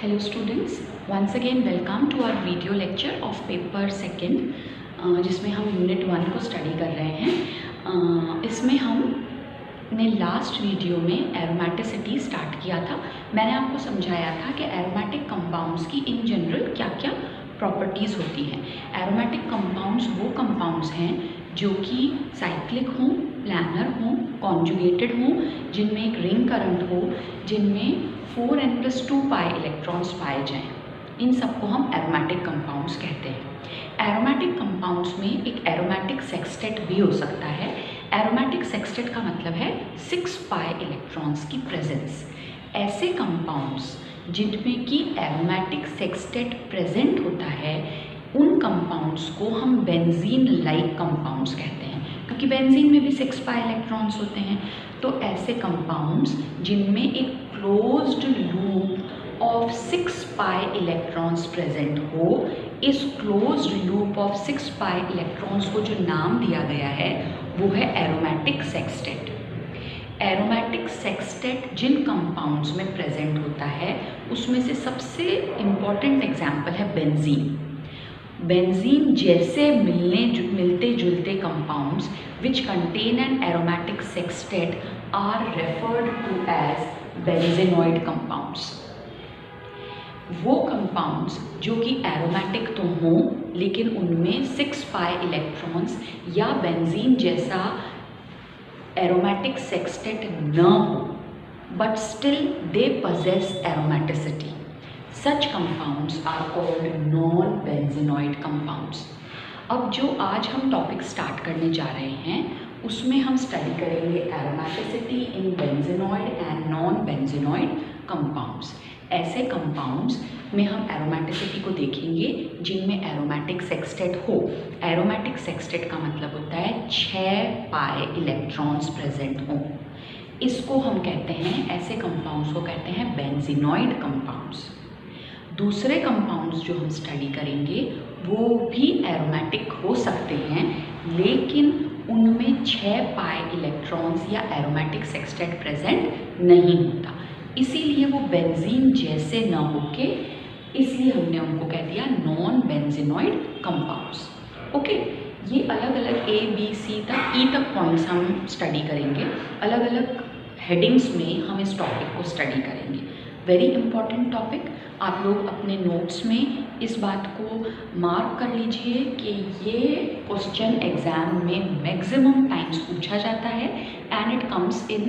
Hello students, once again welcome to our video lecture of paper second जिसमें हम unit 1 को study कर रहे हैं। इसमें हमने लास्ट वीडियो में एरोमेटिसिटी स्टार्ट किया था। मैंने आपको समझाया था कि एरोमेटिक कंपाउंड्स की इन जनरल क्या क्या प्रॉपर्टीज़ होती हैं। एरोमेटिक कंपाउंड्स वो कंपाउंड्स हैं जो कि साइक्लिक हों, प्लानर हों, कॉन्जुगेटेड हों, जिनमें एक रिंग करंट हो, जिनमें 4n+2 पाई इलेक्ट्रॉन्स पाए जाएं। इन सबको हम एरोमेटिक कंपाउंड्स कहते हैं। एरोमेटिक कंपाउंड्स में एक एरोमेटिक सेक्सटेट भी हो सकता है। एरोमेटिक सेक्सटेट का मतलब है 6 पाई इलेक्ट्रॉन्स की प्रेजेंस। ऐसे कंपाउंड्स जिनमें कि एरोमेटिक सेक्सटेट प्रेजेंट होता है, उन कंपाउंड्स को हम बेंजीन लाइक कंपाउंड्स कहते हैं, क्योंकि बेंजीन में भी 6 पाई इलेक्ट्रॉन्स होते हैं। तो ऐसे कंपाउंड्स जिनमें एक closed loop of 6 pi electrons present हो, इस closed loop of 6 pi electrons को जो नाम दिया गया है वो है एरोमेटिक सेक्सटेट। एरोमेटिक सेक्सटेट जिन कंपाउंड्स में प्रेजेंट होता है उसमें से सबसे इम्पॉर्टेंट एग्जाम्पल है बेंजीन। बेंजीन जैसे मिलते जुलते compounds which contain an aromatic sextet are referred to as benzenoid compounds. वो कंपाउंड्स जो कि एरोमेटिक तो हों लेकिन उनमें 6 पाई इलेक्ट्रॉन्स या बेंजीन जैसा एरोमेटिक सेक्सटेट न हो, but still they possess aromaticity. Such compounds are called non-benzenoid compounds. अब जो आज हम टॉपिक स्टार्ट करने जा रहे हैं उसमें हम स्टडी करेंगे aromaticity in benzenoid and non benzenoid compounds. ऐसे कंपाउंड्स में हम एरोमेटिसिटी को देखेंगे जिनमें एरोमेटिक सेक्सटेट हो। एरोमेटिक सेक्सटेट का मतलब होता है 6 पाई इलेक्ट्रॉन्स प्रेजेंट हों। इसको हम कहते हैं, ऐसे कंपाउंड्स को कहते हैं बेंजीनॉइड कंपाउंड्स। दूसरे कंपाउंड्स जो हम स्टडी करेंगे वो भी एरोमेटिक हो सकते हैं लेकिन उनमें 6 पाई इलेक्ट्रॉन्स या एरोमेटिक सेक्सटेट प्रेजेंट नहीं होता, इसीलिए वो बेंजीन जैसे न होके, इसलिए हमने उनको कह दिया नॉन बेंजीनॉइड कंपाउंड्स। ओके, ये अलग अलग A, B, C तक E तक पॉइंट्स हम स्टडी करेंगे। अलग अलग हेडिंग्स में हम इस टॉपिक को स्टडी करेंगे। Very important topic. आप लोग अपने नोट्स में इस बात को मार्क कर लीजिए कि ये क्वेश्चन एग्जाम में मैक्सिमम टाइम्स पूछा जाता है and it comes in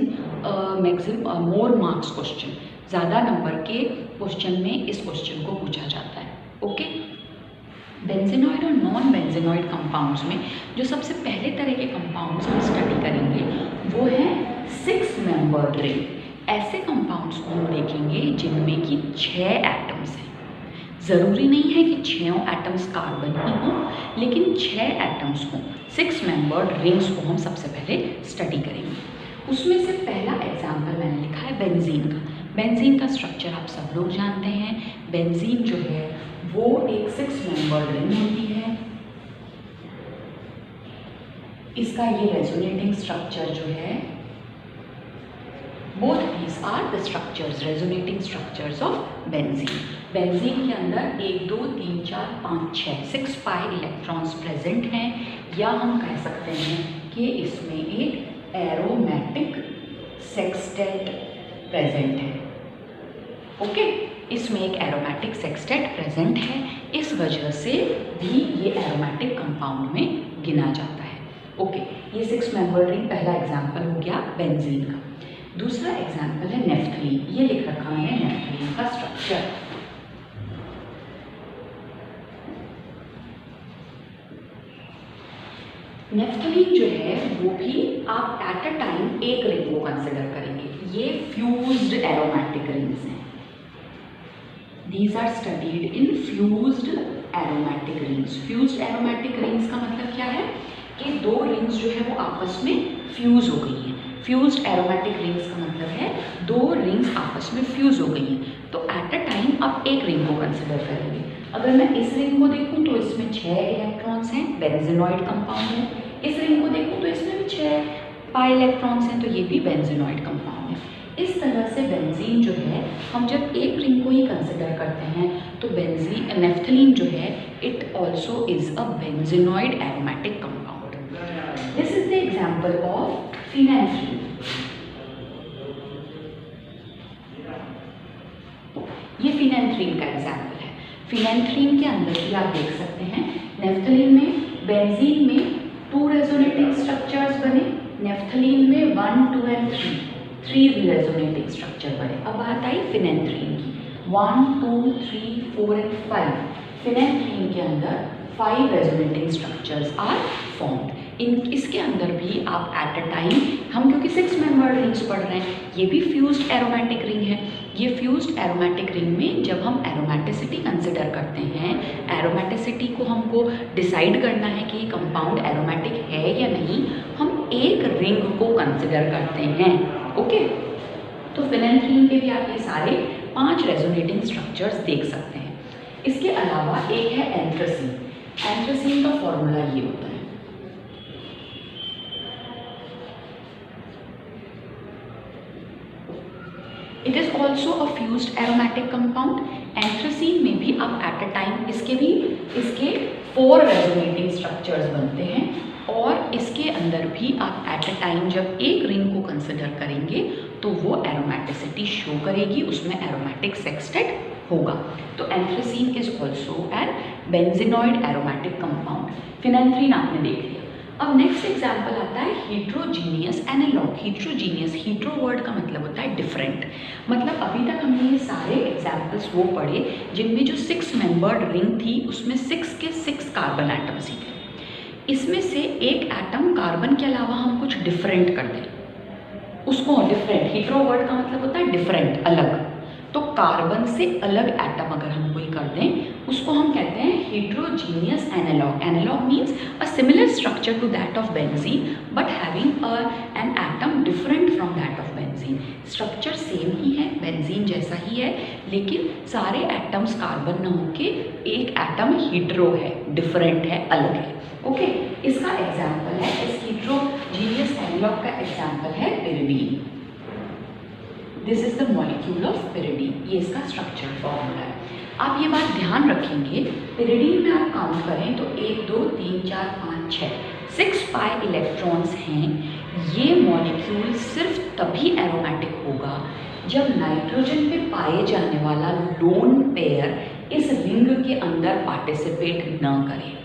maximum more marks question. ज़्यादा नंबर के क्वेश्चन में इस क्वेश्चन को पूछा जाता है। ओके, बेंजेनॉइड और नॉन बेंजेनॉइड कंपाउंड्स में जो सबसे पहले तरह के कंपाउंड्स हम स्टडी करेंगे वो है 6 मेंबर्ड रिंग। ऐसे कंपाउंड्स को हम देखेंगे जिनमें कि 6 एटम्स हैं। ज़रूरी नहीं है कि 6 एटम्स कार्बन ही हों, लेकिन 6 एटम्स हों। 6 मेंबर्ड रिंग्स को हम सबसे पहले स्टडी करेंगे। उसमें से पहला एग्जाम्पल मैंने लिखा है बेंजीन का। बेंजीन का स्ट्रक्चर आप सब लोग जानते हैं। बेंजीन जो है वो एक 6 मेंबर्ड रिंग होती है। इसका ये रेजोनेटिंग स्ट्रक्चर जो है, both these are the structures, resonating structures of benzene. Benzene के अंदर 1, 2, 3, 4, 5, 6 पाई इलेक्ट्रॉन्स प्रेजेंट हैं, या हम कह सकते हैं कि इसमें एक एरोमेटिक सेक्सटेट प्रेजेंट है। ओके, इसमें एक एरोमेटिक सेक्सटेट प्रेजेंट है, इस वजह से भी ये एरोमेटिक कंपाउंड में गिना जाता है। ओके, ये 6 मेंबर्ड रिंग पहला एग्जाम्पल हो गया बेंजीन का। दूसरा एग्जाम्पल है नेफ्थलीन। ये लिख रखा है नेफ्थलीन का स्ट्रक्चर। नेफ्थलीन जो है वो भी आप एट अ टाइम एक रिंग को कंसिडर करेंगे। ये फ्यूज्ड एरोमेटिक रिंग्स हैं। These are studied in fused aromatic rings. Fused aromatic rings का मतलब क्या है कि 2 रिंग्स जो है वो आपस में फ्यूज हो गई हैं। फ्यूज्ड एरोमेटिक रिंग्स का मतलब है 2 रिंग्स आपस में फ्यूज हो गई हैं, तो एट अ टाइम आप एक रिंग को कंसिडर करेंगे। अगर मैं इस रिंग को देखूं तो इसमें 6 इलेक्ट्रॉन्स हैं, बेंजेनॉइड कंपाउंड है। इस रिंग को देखूं तो इसमें भी 6 पाई इलेक्ट्रॉन्स हैं, तो ये भी बेंजेनॉइड कंपाउंड है। इस तरह से बेंजीन जो है, हम जब एक रिंग को ही कंसिडर करते हैं तो बेंजीन नेफ्थलीन जो है it also is a benzenoid aromatic compound. This is the example of phenanthrene. ये फिनेंथ्रीन का एग्जाम्पल है। फिनेंथ्रीन के अंदर भी आप देख सकते हैं नेफ्थलीन में, बेंजीन में 2 रेजोनेटिंग स्ट्रक्चर्स बने, नेफ्थलीन में 1, 2 एंड 3 रेजोनेटिंग स्ट्रक्चर बने। अब बात आई फिनेंथ्रीन की, 1, 2, 3, 4 एंड 5। फिनेंथ्रीन के अंदर 5 रेजोनेटिंग स्ट्रक्चर्स आर फॉर्म्ड। इसके अंदर भी आप एट अ टाइम, हम क्योंकि 6 मेंबर्ड रिंग्स पढ़ रहे हैं, ये भी फ्यूज्ड एरोमेटिक रिंग है। ये फ्यूज्ड एरोमेटिक रिंग में जब हम एरोमेटिसिटी कंसिडर करते हैं, एरोमेटिसिटी को हमको डिसाइड करना है कि ये कंपाउंड एरोमेटिक है या नहीं, हम एक रिंग को कंसिडर करते हैं। ओके, तो फिनेंथ्रीन के भी आप ये सारे 5 रेजोनेटिंग स्ट्रक्चर्स देख सकते हैं। इसके अलावा एक है एंथ्रासीन। एंथ्रासीन का फॉर्मूला ये होता है, it is also a fused aromatic compound. Anthracene में भी आप एट अ टाइम इसके 4 रेजोनेटिंग स्ट्रक्चर्स बनते हैं, और इसके अंदर भी आप एट अ टाइम जब एक रिंग को कंसिडर करेंगे तो वो एरोमेटिसिटी शो करेगी, उसमें एरोमेटिक सेक्सटेट होगा। तो anthracene is also an benzenoid aromatic compound. Phenanthrene आपने देख लिया। अब नेक्स्ट एग्जाम्पल आता है हीट्रोजीनियस एनालॉग। हीट्रोजीनियस, हीट्रो वर्ड का मतलब होता है डिफरेंट। मतलब अभी तक हमने ये सारे एग्जाम्पल्स वो पढ़े जिनमें जो 6 मेंबर्ड रिंग थी उसमें 6 के 6 कार्बन एटम्स ही थे। इसमें से एक एटम कार्बन के अलावा हम कुछ डिफरेंट कर दें, उसको डिफरेंट, हीट्रो वर्ड का मतलब होता है डिफरेंट, अलग। तो कार्बन से अलग एटम अगर हम कोई कर दें उसको हम कहते हैं heterogeneous analog. Analog means a similar structure to that of benzene but having an atom different from that of benzene. Structure same ही है, बेंजीन जैसा ही है, लेकिन सारे एटम्स कार्बन न होके एक एटम हीट्रो है, डिफरेंट है, अलग है। ओके, इसका एग्जाम्पल है, इस हीट्रोजीनियस एनालॉग का एग्जाम्पल है pyridine. This is the molecule of pyridine. ये इसका स्ट्रक्चर फॉर्मूला है। आप ये बात ध्यान रखेंगे, पिरिडीन में आप काउंट करें तो 1, 2, 3, 4, 5, 6 पाई इलेक्ट्रॉन्स हैं। ये मॉलिक्यूल सिर्फ तभी एरोमेटिक होगा जब नाइट्रोजन पे पाए जाने वाला लोन पेयर इस रिंग के अंदर पार्टिसिपेट न करे।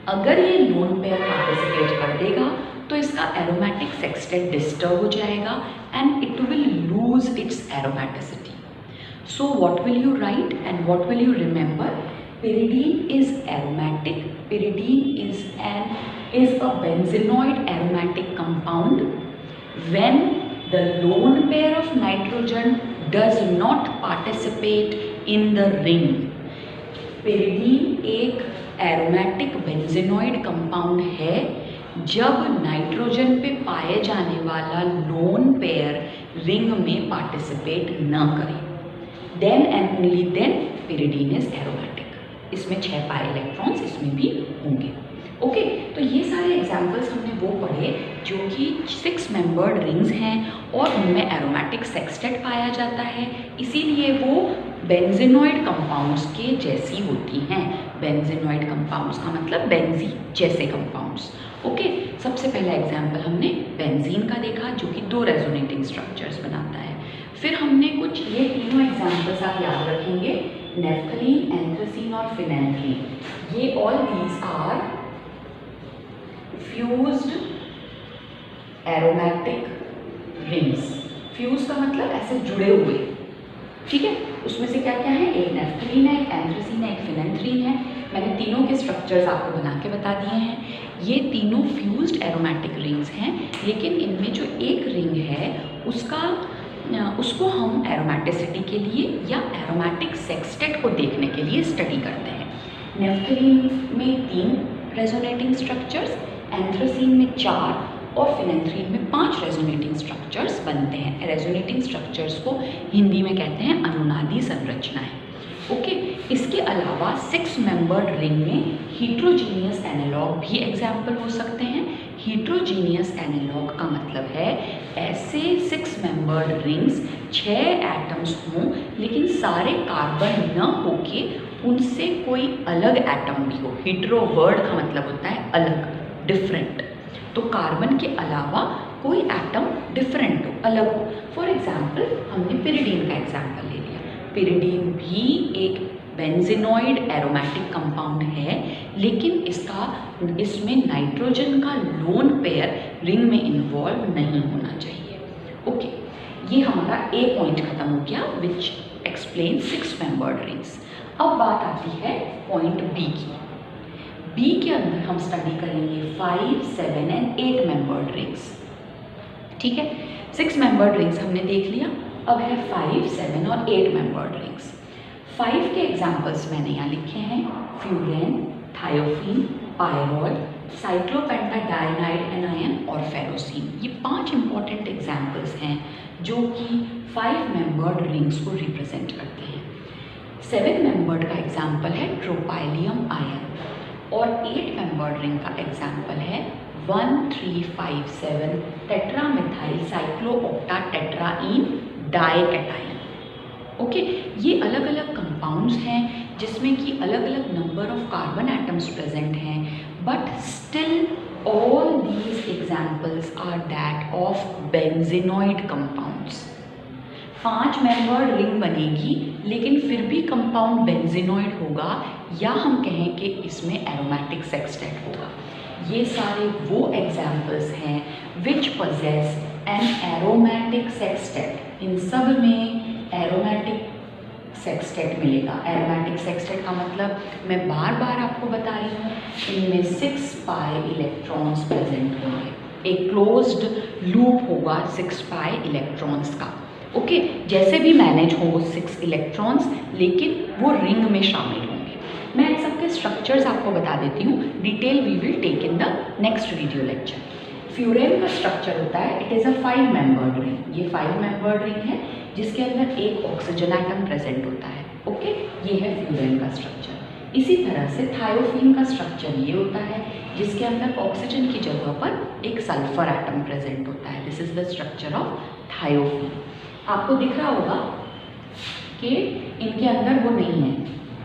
अगर ये लोन पेयर पार्टिसिपेट कर देगा तो इसका एरोमेटिक सेक्सटेट डिस्टर्ब हो जाएगा and it will lose its aromaticity. So what will you right and what will you remember? Pyridine is aromatic. Pyridine is a benzenoid aromatic compound when the lone pair of nitrogen does not participate in the ring. Pyridine एक aromatic benzenoid compound है जब nitrogen पे पाए जाने वाला lone pair ring में participate न करे, then and only then pyridine is aromatic। इसमें 6 पाई इलेक्ट्रॉन्स इसमें भी होंगे। ओके, तो ये सारे एग्जाम्पल्स हमने वो पढ़े जो कि 6 मेंबर्ड रिंग्स हैं और उनमें एरोमेटिक सेक्सटेट पाया जाता है, इसीलिए वो बेंजेनॉइड कंपाउंड्स के जैसी होती हैं। बेंजेनॉइड कंपाउंड्स का मतलब बेंजीन जैसे कंपाउंड्स। ओके, सबसे पहला एग्जाम्पल हमने बेंजीन का देखा जो कि 2 रेजोनेटिंग स्ट्रक्चर्स बनाता है। फिर हमने कुछ ये तीनों एग्जाम्पल्स आप याद रखेंगे, नेफ्थलीन, एंथ्रासीन और फिनेंथ्रीन। ये all these are fused aromatic rings. Fuse का मतलब ऐसे जुड़े हुए, ठीक है। उसमें से क्या क्या है, एक नेफ्थलीन है, एक एंथ्रासीन है, एक फिनेंथ्रीन है। मैंने तीनों के स्ट्रक्चर्स आपको बना के बता दिए हैं। ये तीनों फ्यूज्ड एरोमेटिक रिंग्स हैं, लेकिन इनमें जो एक रिंग है उसको हम एरोमेटिसिटी के लिए या एरोमेटिक सेक्सटेट को देखने के लिए स्टडी करते हैं। नेफ्थलीन में 3 रेजोनेटिंग स्ट्रक्चर्स, एंथ्रासीन में 4 और फिनेंथ्रीन में 5 रेजोनेटिंग स्ट्रक्चर्स बनते हैं। रेजोनेटिंग स्ट्रक्चर्स को हिंदी में कहते हैं अनुनादी संरचनाएं। ओके, इसके अलावा 6 मेंबर्ड रिंग में हीट्रोजीनियस एनालॉग भी एग्जाम्पल हो सकते हैं। हीट्रोजीनियस एनालॉग का मतलब है ऐसे 6 मेंबर्ड रिंग्स 6 एटम्स हों लेकिन सारे कार्बन न होके उनसे कोई अलग एटम भी हो। हीट्रो वर्ड का मतलब होता है अलग, डिफरेंट। तो कार्बन के अलावा कोई एटम डिफरेंट हो, अलग हो। फॉर एग्जाम्पल हमने पिरिडीन का एग्जाम्पल ले लिया। पिरिडीन भी एक बेंजीनॉइड एरोमेटिक कंपाउंड है, लेकिन इसमें नाइट्रोजन का लोन पेयर रिंग में इन्वॉल्व नहीं होना चाहिए। ओके, ये हमारा ए पॉइंट खत्म हो गया, विच एक्सप्लेन 6 मेंबर्ड रिंग्स। अब बात आती है पॉइंट बी की। बी के अंदर हम स्टडी करेंगे 5, 7 एंड 8 मेंबर्ड रिंग्स। ठीक है, 6 मेंबर्ड रिंग्स हमने देख लिया, अब है 5, 7 और 8 मेंबर्ड रिंग्स। 5 के एग्जाम्पल्स मैंने यहाँ लिखे हैं, फ्यूरेन, थायोफीन, पायरोल, साइक्लोपेंटाडाइनाइड एनायन और फेरोसीन। ये 5 इंपॉर्टेंट एग्जाम्पल्स हैं जो कि 5 मेंबर्ड रिंग्स को रिप्रेजेंट करते हैं। 7 मेंबर्ड का एग्जाम्पल है ट्रोपाइलियम आयन और 8 मेंबर्ड रिंग का एग्जाम्पल है 1357 टेट्रामिथाइल साइक्लोऑक्टा टेट्राईन डाइकेटायन। ओके, ये अलग अलग कंपाउंड्स हैं जिसमें कि अलग अलग number of carbon atoms present हैं, but still all these examples are that of benzenoid compounds. 5 membered ring बनेगी लेकिन फिर भी कंपाउंड बेंजीनॉइड होगा, या हम कहें कि इसमें एरोमेटिक सेक्सटेट होगा। ये सारे वो एग्जाम्पल्स हैं विच पोजेस एन एरोमेटिक सेक्सटेट। इन सब में एरोमेटिक सेक्सटेट मिलेगा। एरोमेटिक सेक्सटेट का मतलब मैं बार बार आपको बता रही हूँ, इनमें 6 पाई इलेक्ट्रॉन्स प्रेजेंट होंगे। एक क्लोज्ड लूप होगा 6 पाई इलेक्ट्रॉन्स का। ओके, जैसे भी मैनेज हो वो 6 इलेक्ट्रॉन्स, लेकिन वो रिंग में शामिल होंगे। मैं इन सब के स्ट्रक्चर्स आपको बता देती हूँ, detail we will take in the next video lecture. Furan का स्ट्रक्चर होता है, it is a 5 membered ring. ये 5 मेंबर्ड रिंग है जिसके अंदर एक ऑक्सीजन एटम प्रेजेंट होता है। ओके, ये है फ्यूरेन का स्ट्रक्चर। इसी तरह से थायोफीन का स्ट्रक्चर ये होता है जिसके अंदर ऑक्सीजन की जगह पर एक सल्फर एटम प्रेजेंट होता है। This is the structure of thiophene. आपको दिख रहा होगा कि इनके अंदर वो नहीं है,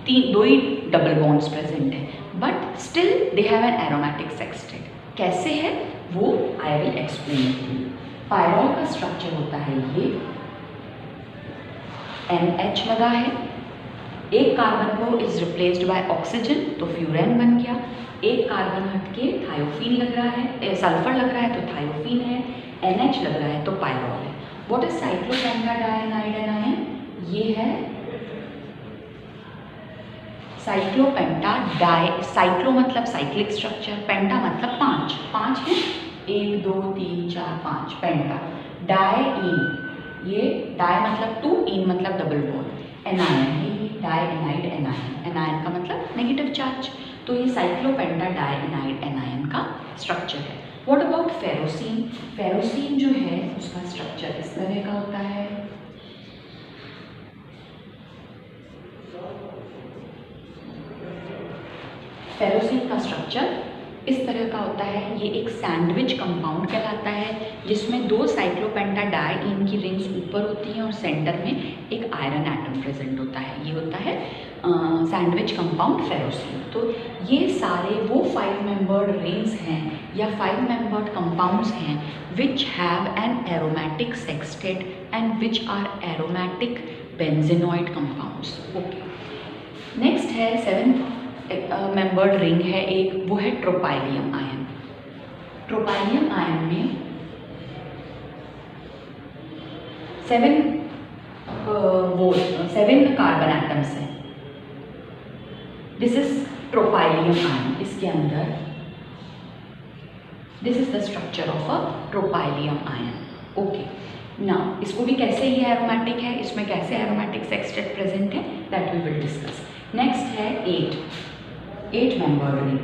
2 ही डबल बॉन्ड्स प्रेजेंट है, but still they have an aromatic sextet. कैसे है वो आई विल एक्सप्लेन। पायरोल का स्ट्रक्चर होता है ये, NH लगा है, एक कार्बन को इज रिप्लेस्ड बाय ऑक्सीजन तो फ्यूरेन बन गया, एक कार्बन हटके थायोफीन लग रहा है, सल्फर लग रहा है तो थायोफीन है, NH लग रहा है तो पायरोल है। What is cyclopentadienide anion? ये है साइक्लोपेंटाडाइ, साइक्लो मतलब साइक्लिक स्ट्रक्चर, पेंटा मतलब 5 है, 1 2 3 4 5 पेंटा। डाइईन, ये डाई मतलब 2, इन मतलब डबल बॉन्ड। एनायन है ये डाई एनाइड एनायन, एनायन का मतलब नेगेटिव चार्ज, तो ये साइक्लोपेंटाडाइनाइड एनायन का स्ट्रक्चर है। What about ferrocene? फेरोसीन जो है उसका स्ट्रक्चर इस तरह का होता है। फेरोसीन का स्ट्रक्चर इस तरह का होता है, ये एक सैंडविच कंपाउंड कहलाता है जिसमें 2 साइक्लोपेंटाडाइइन की रिंग्स ऊपर होती हैं और सेंटर में एक आयरन एटम प्रेजेंट होता है। ये होता है सैंडविच कंपाउंड फेरोसीन। तो ये सारे वो 5 मेंबर्ड रिंग्स हैं या 5 मेंबर्ड कंपाउंड्स हैं which have an aromatic sextet and which are aromatic benzenoid compounds. Okay, next है 7 मेंबर्ड रिंग है एक, वो है ट्रोपाइलियम आयन। ट्रोपाइलियम आयन में 7 कार्बन एटम्स हैं। This is tropylium ion. इसके अंदर this is the structure of a tropylium ion. Okay, now इसको भी कैसे ये एरोमेटिक है, इसमें कैसे एरोमेटिक सेक्सटेट प्रेजेंट है, that we will discuss. Next है 8 मेंबर्ड रिंग।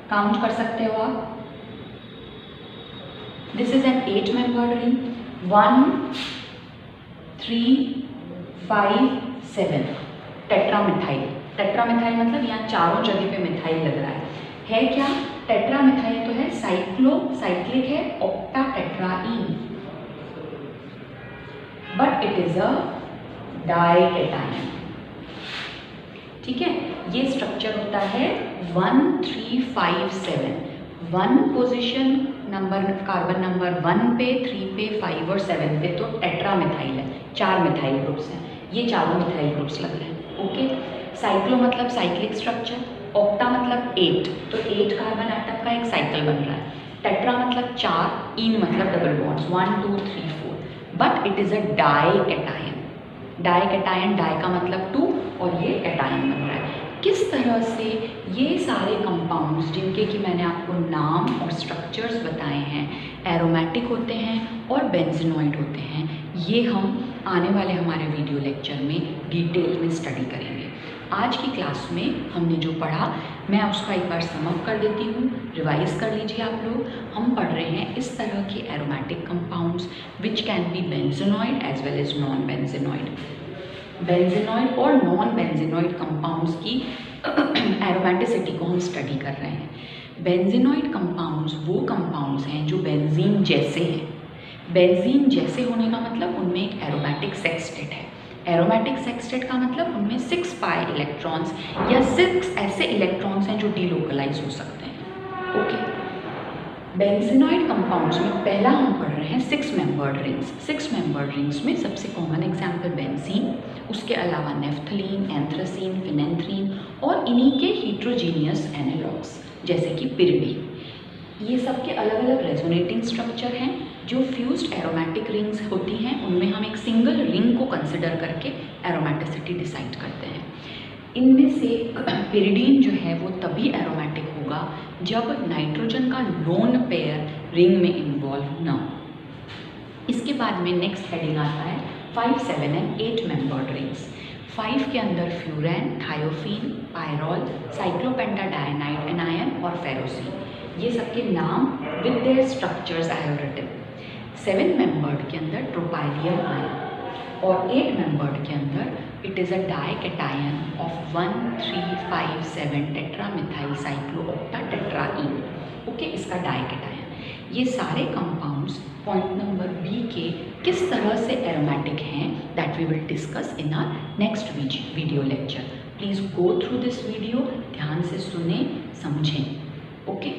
काउंट कर सकते हो आप। This is an 8 membered ring, 1 3 5 7 tetramethyl. Tetramethyl मतलब यहाँ चारों जगह पे मिथाइल लग रहा है क्या? टेट्रामिथाइल तो है, साइक्लिक है, ऑक्टाटेट्राईन, बट इट इज अ डाइकेटायन। ठीक है, ये स्ट्रक्चर होता है 1 3 5 7। 1 पोजीशन नंबर, कार्बन नंबर 1 पे, 3 पे, 5 और 7 पे तो टेट्रामिथाइल है, 4 मिथाइल ग्रुप्स हैं, ये चारों मिथाइल ग्रुप्स लग रहे हैं। ओके, साइक्लो मतलब साइक्लिक स्ट्रक्चर, ऑक्टा मतलब 8, तो 8 कार्बन एटम का एक साइकिल बन रहा है, टेट्रा मतलब 4, इन मतलब double bonds 1 2 3 4, but it is a dication. Dication, di का मतलब 2 और ये एटायन बन रहा है। किस तरह से ये सारे कंपाउंड्स जिनके कि मैंने आपको नाम और स्ट्रक्चर्स बताए हैं, एरोमेटिक होते हैं और बेंजीनॉइड होते हैं, ये हम आने वाले हमारे वीडियो लेक्चर में डिटेल में स्टडी करेंगे। आज की क्लास में हमने जो पढ़ा मैं उसका एक बार समअप कर देती हूँ, रिवाइज कर लीजिए आप लोग। हम पढ़ रहे हैं इस तरह के aromatic compounds which can be benzenoid as well as non benzenoid. Benzenoid और नॉन बेंजीनॉइड कंपाउंड्स की एरोमेटिसिटी को हम स्टडी कर रहे हैं। बेंजीनॉइड कंपाउंड्स वो कंपाउंड्स हैं जो बेंजीन जैसे हैं। बेंजीन जैसे होने का मतलब उनमें एक एरोमेटिक सेक्सटेट है। एरोमेटिक सेक्सटेट का मतलब उनमें 6 पाई इलेक्ट्रॉन्स या 6 ऐसे इलेक्ट्रॉन्स हैं जो डीलोकलाइज हो सकते हैं। ओके, बेंजीनॉइड कंपाउंड्स में पहला हम पढ़ रहे हैं 6 मेंबर्ड रिंग्स। 6 मेंबर्ड रिंग्स में सबसे कॉमन एग्जाम्पल बेंजीन, उसके अलावा नेफ्थलीन, एंथ्रासीन, फिनेंथ्रीन और इन्हीं के हीट्रोजीनियस एनालॉग्स जैसे कि पिरिडीन। ये सब के अलग अलग रेजोनेटिंग स्ट्रक्चर हैं। जो फ्यूज्ड एरोमेटिक रिंग्स होती हैं उनमें हम एक सिंगल रिंग को कंसिडर करके एरोमेटिसिटी डिसाइड करते हैं। इनमें से पिरिडीन जो है वो तभी एरोमेटिक होगा जब नाइट्रोजन का लोन पेयर रिंग में इन्वॉल्व ना हो। इसके बाद में नेक्स्ट हेडिंग आता है 5 7 एंड 8 मेंबर्ड रिंग्स। 5 के अंदर furan, thiophene, pyrrole, cyclopentadienide anion और फेरोसीन, ये सबके नाम with their structures I have written. 7 membered के अंदर ट्रोपाइलियम आयन और 8 मेंबर्ड के अंदर it is a dication of 1 3 5 7 tetramethyl cyclooctatetraene. Okay, इसका डाइकेटायन। ये सारे कंपाउंड्स पॉइंट नंबर बी के किस तरह से एरोमेटिक हैं that we will discuss in our next video lecture. Please go through this video, ध्यान से सुने, समझें। ओके।